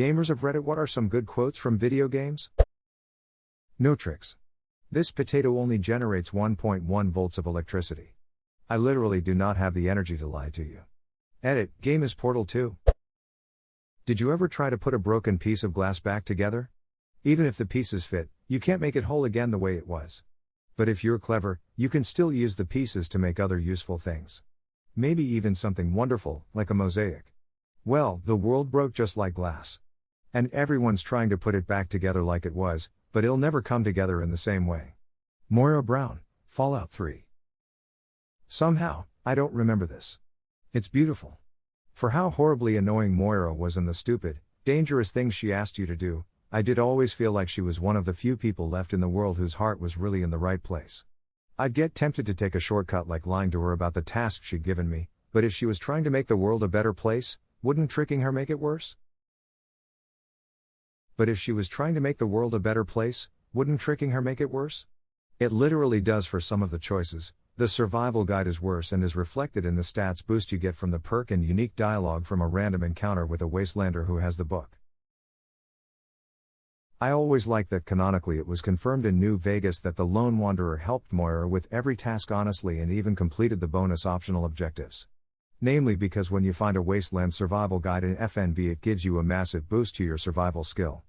Gamers of Reddit, what are some good quotes from video games? No tricks. This potato only generates 1.1 volts of electricity. I literally do not have the energy to lie to you. Edit, game is Portal 2. Did you ever try to put a broken piece of glass back together? Even if the pieces fit, you can't make it whole again the way it was. But if you're clever, you can still use the pieces to make other useful things. Maybe even something wonderful, like a mosaic. Well, the world broke just like glass. And everyone's trying to put it back together like it was, but it'll never come together in the same way. Moira Brown, Fallout 3. Somehow, I don't remember this. It's beautiful. For how horribly annoying Moira was and the stupid, dangerous things she asked you to do, I did always feel like she was one of the few people left in the world whose heart was really in the right place. I'd get tempted to take a shortcut like lying to her about the task she'd given me, but if she was trying to make the world a better place, wouldn't tricking her make it worse? But if she was trying to make the world a better place, wouldn't tricking her make it worse? It literally does for some of the choices. The survival guide is worse and is reflected in the stats boost you get from the perk and unique dialogue from a random encounter with a wastelander who has the book. I always liked that canonically it was confirmed in New Vegas that the Lone Wanderer helped Moira with every task honestly and even completed the bonus optional objectives. Namely because when you find a wasteland survival guide in FNB it gives you a massive boost to your survival skill.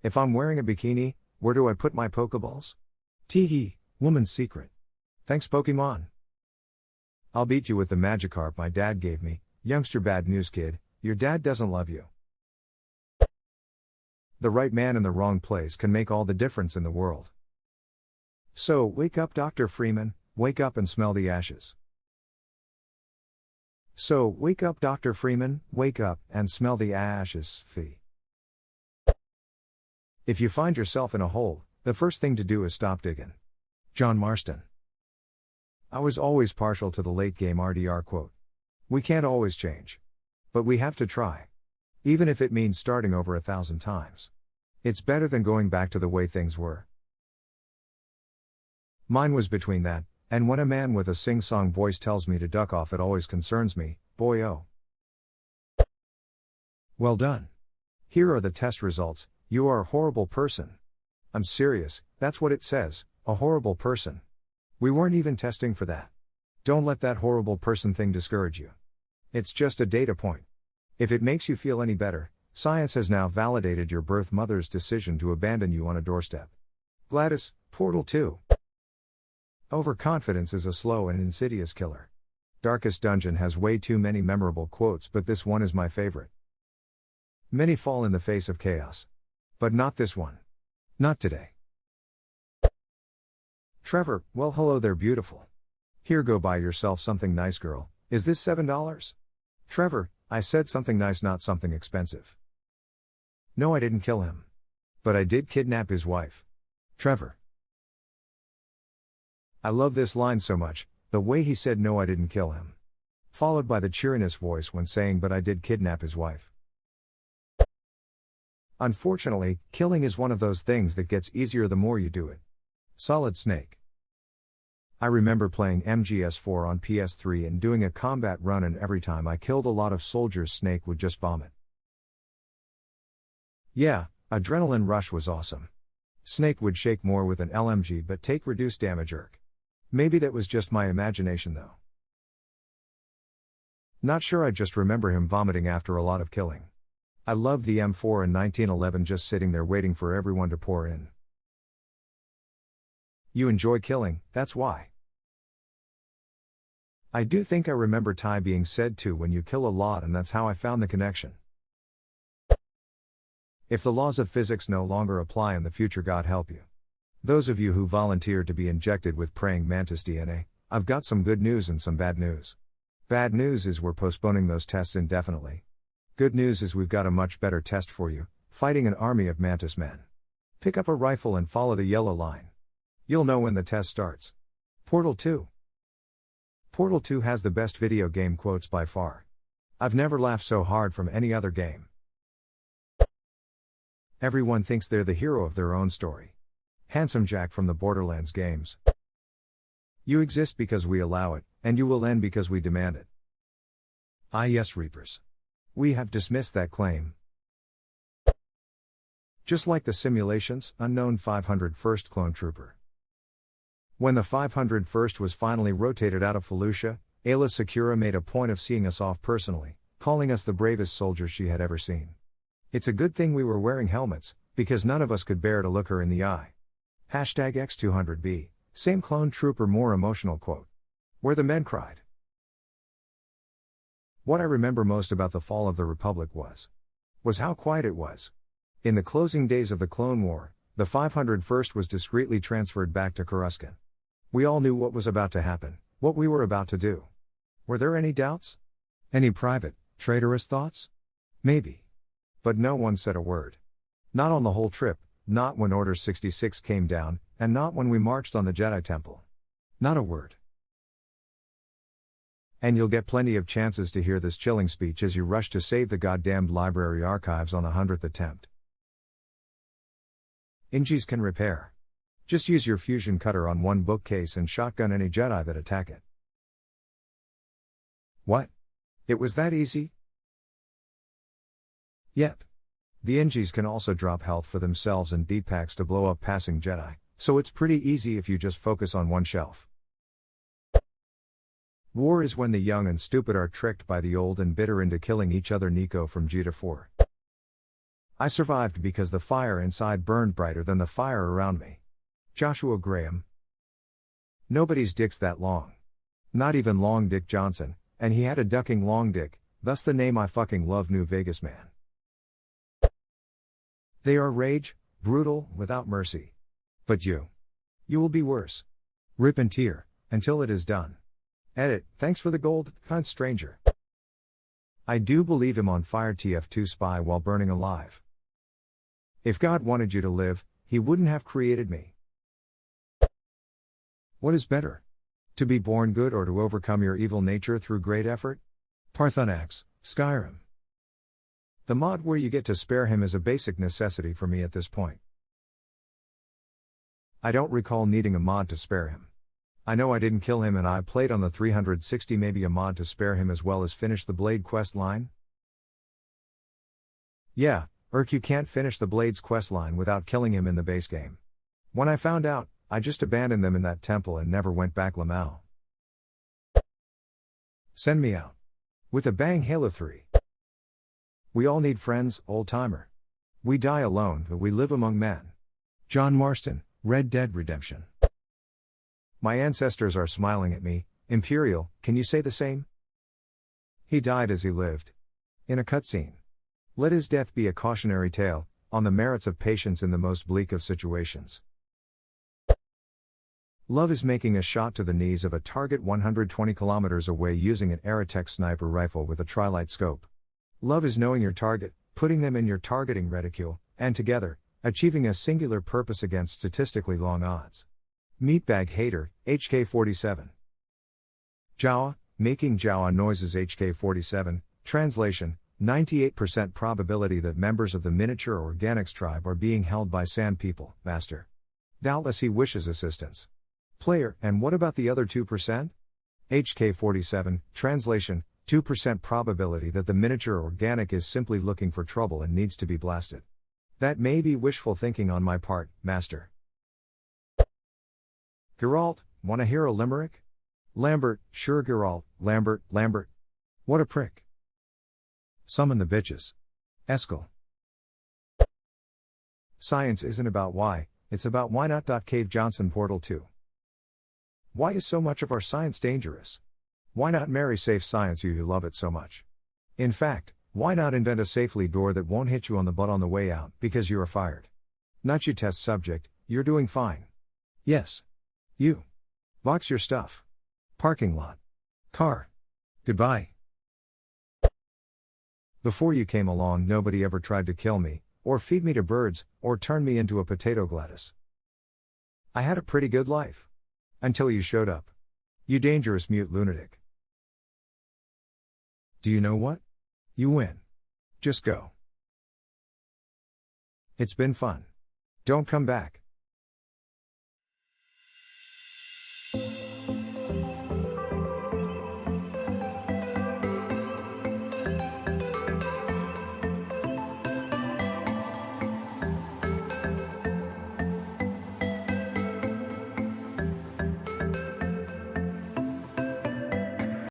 If I'm wearing a bikini, where do I put my Pokeballs? Teehee, woman's secret. Thanks Pokemon. I'll beat you with the Magikarp my dad gave me, youngster bad news kid, your dad doesn't love you. The right man in the wrong place can make all the difference in the world. So, wake up Dr. Freeman, wake up and smell the ashes. So, wake up Dr. Freeman, wake up and smell the ashes, fee. If you find yourself in a hole, the first thing to do is stop digging. John Marston. I was always partial to the late game RDR quote. We can't always change. But we have to try. Even if it means starting over 1,000 times. It's better than going back to the way things were. Mine was between that, and when a man with a sing-song voice tells me to duck off it always concerns me, boy oh. Well done. Here are the test results. You are a horrible person. I'm serious, that's what it says, a horrible person. We weren't even testing for that. Don't let that horrible person thing discourage you. It's just a data point. If it makes you feel any better, science has now validated your birth mother's decision to abandon you on a doorstep. Gladys, Portal 2. Overconfidence is a slow and insidious killer. Darkest Dungeon has way too many memorable quotes, but this one is my favorite. Many fall in the face of chaos. But not this one. Not today. Trevor, well hello there beautiful. Here go buy yourself something nice girl, is this $7? Trevor, I said something nice not something expensive. No I didn't kill him. But I did kidnap his wife. Trevor. I love this line so much, the way he said no I didn't kill him. Followed by the cheeriness voice when saying but I did kidnap his wife. Unfortunately, killing is one of those things that gets easier the more you do it. Solid Snake. I remember playing MGS4 on PS3 and doing a combat run and every time I killed a lot of soldiers Snake would just vomit. Yeah, Adrenaline Rush was awesome. Snake would shake more with an LMG but take reduced damage irk. Maybe that was just my imagination though. Not sure, I just remember him vomiting after a lot of killing. I loved the M4 in 1911 just sitting there waiting for everyone to pour in. You enjoy killing, that's why. I do think I remember Ty being said to when you kill a lot and that's how I found the connection. If the laws of physics no longer apply in the future, God help you. Those of you who volunteered to be injected with praying mantis DNA, I've got some good news and some bad news. Bad news is we're postponing those tests indefinitely. Good news is we've got a much better test for you, fighting an army of mantis men. Pick up a rifle and follow the yellow line. You'll know when the test starts. Portal 2. Portal 2 has the best video game quotes by far. I've never laughed so hard from any other game. Everyone thinks they're the hero of their own story. Handsome Jack from the Borderlands games. You exist because we allow it, and you will end because we demand it. Ah yes Reapers. We have dismissed that claim. Just like the simulations, unknown 501st Clone Trooper. When the 501st was finally rotated out of Felucia, Ayla Secura made a point of seeing us off personally, calling us the bravest soldiers she had ever seen. It's a good thing we were wearing helmets, because none of us could bear to look her in the eye. Hashtag X200B, same clone trooper, more emotional quote. Where the men cried. What I remember most about the fall of the Republic was how quiet it was. In the closing days of the Clone War, the 501st was discreetly transferred back to Coruscant. We all knew what was about to happen, what we were about to do. Were there any doubts? Any private, traitorous thoughts? Maybe. But no one said a word. Not on the whole trip, not when Order 66 came down, and not when we marched on the Jedi Temple. Not a word. And you'll get plenty of chances to hear this chilling speech as you rush to save the goddamned library archives on the 100th attempt. Injis can repair. Just use your fusion cutter on one bookcase and shotgun any Jedi that attack it. What? It was that easy? Yep. The Injis can also drop health for themselves and deep packs to blow up passing Jedi, so it's pretty easy if you just focus on one shelf. War is when the young and stupid are tricked by the old and bitter into killing each other. Nico from Jedha 4. I survived because the fire inside burned brighter than the fire around me. Joshua Graham. Nobody's dick's that long. Not even Long Dick Johnson, and he had a ducking long dick, thus the name I fucking love, New Vegas Man. They are rage, brutal, without mercy. But you will be worse. Rip and tear, until it is done. Edit, thanks for the gold, kind stranger. I do believe him on fire. TF2 spy while burning alive. If God wanted you to live, he wouldn't have created me. What is better? To be born good or to overcome your evil nature through great effort? Parthonax, Skyrim. The mod where you get to spare him is a basic necessity for me at this point. I don't recall needing a mod to spare him. I know I didn't kill him and I played on the 360, maybe a mod to spare him as well as finish the Blade quest line? Yeah, you can't finish the Blade's quest line without killing him in the base game. When I found out, I just abandoned them in that temple and never went back. Lamau. Send me out. With a bang. Halo 3. We all need friends, old timer. We die alone, but we live among men. John Marston, Red Dead Redemption. My ancestors are smiling at me. Imperial, can you say the same? He died as he lived. In a cutscene. Let his death be a cautionary tale, on the merits of patience in the most bleak of situations. Love is making a shot to the knees of a target 120 kilometers away using an Aerotech sniper rifle with a trilite scope. Love is knowing your target, putting them in your targeting reticule, and together, achieving a singular purpose against statistically long odds. Meatbag Hater, HK47. Jawa, making Jawa noises. HK47, translation, 98% probability that members of the miniature organics tribe are being held by sand people, master. Doubtless he wishes assistance. Player, and what about the other 2%? HK47, translation, 2% probability that the miniature organic is simply looking for trouble and needs to be blasted. That may be wishful thinking on my part, master. Geralt, wanna hear a limerick? Lambert, sure Geralt, Lambert. What a prick. Summon the bitches. Eskel. Science isn't about why, it's about why not. Cave Johnson Portal 2. Why is so much of our science dangerous? Why not marry safe science, you love it so much? In fact, why not invent a safely door that won't hit you on the butt on the way out because you are fired? Not you test subject, you're doing fine. Yes. You. Box your stuff. Parking lot. Car. Goodbye. Before you came along, nobody ever tried to kill me, or feed me to birds, or turn me into a potato Gladys. I had a pretty good life. Until you showed up. You dangerous mute lunatic. Do you know what? You win. Just go. It's been fun. Don't come back.